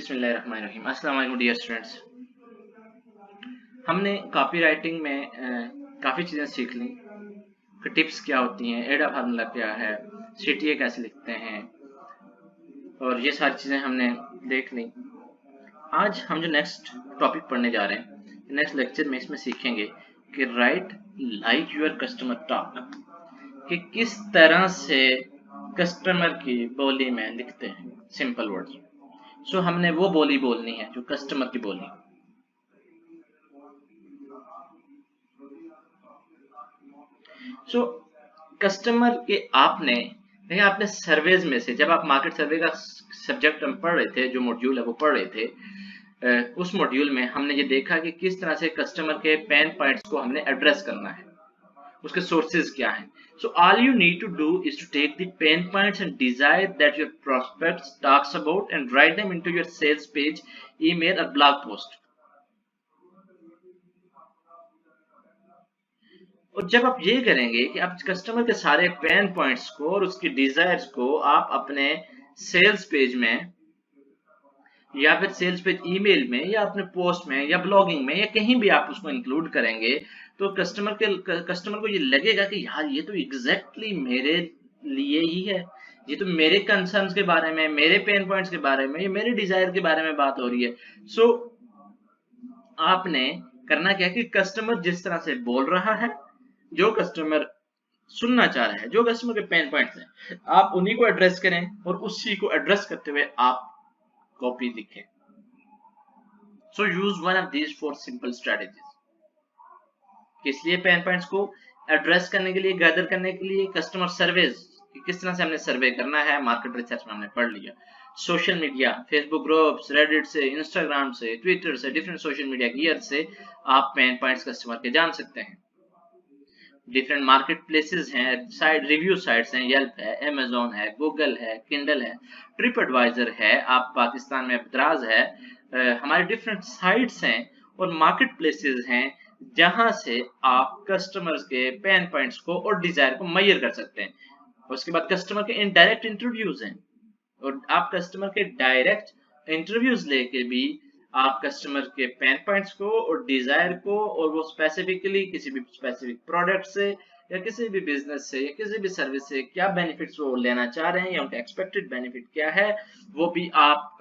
बिस्मिल्लाहिर्रहमानिर्रहीम। अस्सलाम वालेकुम डियर स्टूडेंट्स। हमने कॉपी राइटिंग में काफ़ी चीज़ें सीख ली कि टिप्स क्या होती हैं, एडा फार्मूला क्या है, CTA कैसे लिखते हैं, और ये सारी चीज़ें हमने देख ली। आज हम जो नेक्स्ट टॉपिक पढ़ने जा रहे हैं, नेक्स्ट लेक्चर में इसमें सीखेंगे कि right like your customer talk, कि किस तरह से कस्टमर की बोली में लिखते हैं, सिंपल वर्ड्स। सो हमने वो बोली बोलनी है जो कस्टमर की बोली। कस्टमर के आपने सर्वेज में से, जब आप मार्केट सर्वे का सब्जेक्ट हम पढ़ रहे थे, जो मॉड्यूल है वो पढ़ रहे थे, उस मॉड्यूल में हमने ये देखा कि किस तरह से कस्टमर के पेन पॉइंट्स को हमने एड्रेस करना है, उसके सोर्सेज क्या हैं। So all you need to do is to take the pain points and desire that your prospects talks about and write them into your sales page, email or blog post. और जब आप ये करेंगे कि आप customer के सारे pen points को और उसकी डिजायर्स को आप अपने सेल्स पेज में या फिर सेल्स पेज ईमेल में या अपने पोस्ट में या ब्लॉगिंग में या कहीं भी आप उसको इंक्लूड करेंगे, तो कस्टमर को ये लगेगा कि यार ये तो एग्जैक्टली मेरे लिए ही है, ये तो मेरे कंसर्न्स के बारे में, मेरे पेन पॉइंट्स के बारे में, ये मेरे डिजायर के बारे में बात हो रही है। सो आपने करना क्या कि कस्टमर जिस तरह से बोल रहा है, जो कस्टमर सुनना चाह रहा है, जो कस्टमर के पेन पॉइंट्स हैं, आप उन्हीं को एड्रेस करें और उसी को एड्रेस करते हुए आप कॉपी लिखें। So use one of these 4 simple strategies. किस लिए? पेन पॉइंट्स को एड्रेस करने के लिए, गैदर करने के लिए। कस्टमर सर्वेज, किस तरह से हमने सर्वे करना है, मार्केट रिसर्च में हमने पढ़ लिया। Social media, Facebook groups, Reddit से, इंस्टाग्राम से, ट्विटर से, डिफरेंट सोशल मीडिया गियर से आप पेन पॉइंट्स कस्टमर के जान सकते हैं। डिफरेंट मार्केट प्लेसेस हैं, साइट रिव्यू साइट्स हैं, येल्प है, अमेज़न है, गूगल है, किंडल है, ट्रिप एडवाइजर है, आप पाकिस्तान में दराज है, हमारे डिफरेंट साइट्स हैं और मार्केट प्लेसेस हैं जहां से आप कस्टमर्स के पेन पॉइंट्स को और डिजायर को मेजर कर सकते हैं। उसके बाद कस्टमर के इनडायरेक्ट इंटरव्यूज हैं और आप कस्टमर के डायरेक्ट इंटरव्यूज लेके भी आप कस्टमर के पेन पॉइंट्स को और डिजायर को, और वो स्पेसिफिकली किसी भी स्पेसिफिक प्रोडक्ट से या किसी भी बिजनेस से या किसी भी सर्विस से क्या बेनिफिट्स वो लेना चाह रहे हैं या उनका एक्सपेक्टेड बेनिफिट क्या है, वो भी आप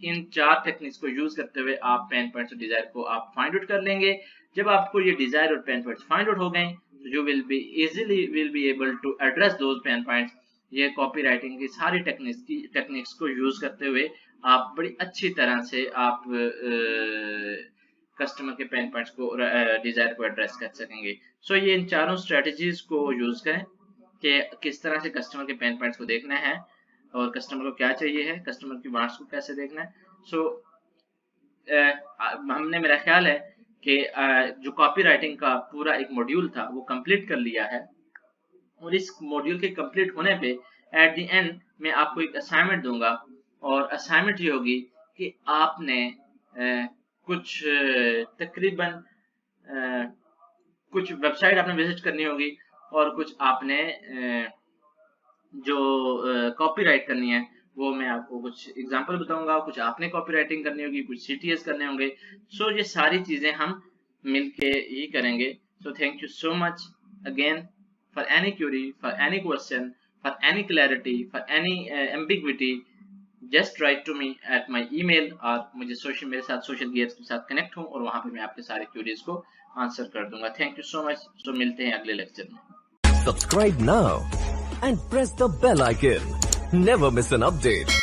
इन 4 टेक्निक्स को यूज करते हुए आप पेन पॉइंट्स और डिजायर को आप फाइंड आउट कर लेंगे। जब आपको ये डिजायर और पेन पॉइंट्स फाइंड आउट हो गए, तो you will be able to address those pain points. ये कॉपी राइटिंग की सारी टेक्निक्स को यूज करते हुए आप बड़ी अच्छी तरह से आप कस्टमर के पेन पॉइंट्स को और डिजायर को एड्रेस कर सकेंगे। सो ये इन 4 स्ट्रेटजीज को यूज करें कि किस तरह से कस्टमर के पेन पॉइंट्स को देखना है और कस्टमर को क्या चाहिए है, कस्टमर की वांट्स को कैसे देखना है। सो हमने, मेरा ख्याल है कि जो कॉपी राइटिंग का पूरा एक मॉड्यूल था वो कंप्लीट कर लिया है, और इस मॉड्यूल के कंप्लीट होने पे एट द एंड मैं आपको एक असाइनमेंट दूंगा, और असाइनमेंट ये होगी कि आपने कुछ तकरीबन कुछ वेबसाइट आपने विजिट करनी होगी और कुछ आपने जो कॉपीराइट करनी है वो मैं आपको कुछ एग्जांपल बताऊंगा, कुछ आपने कॉपी राइटिंग करनी होगी, कुछ CTS करने होंगे। सो ये सारी चीजें हम मिलके ही करेंगे। So thank you so much again. For any query, for any question, for any clarity, for any ambiguity, just write to me at my email, और मुझे मेरे साथ सोशल गियर्स के साथ कनेक्ट हूँ और वहाँ पे मैं आपके सारे क्वेरीज को आंसर कर दूंगा। Thank you so much. So मिलते हैं अगले लेक्चर में। Subscribe now and press the bell icon. Never miss an update.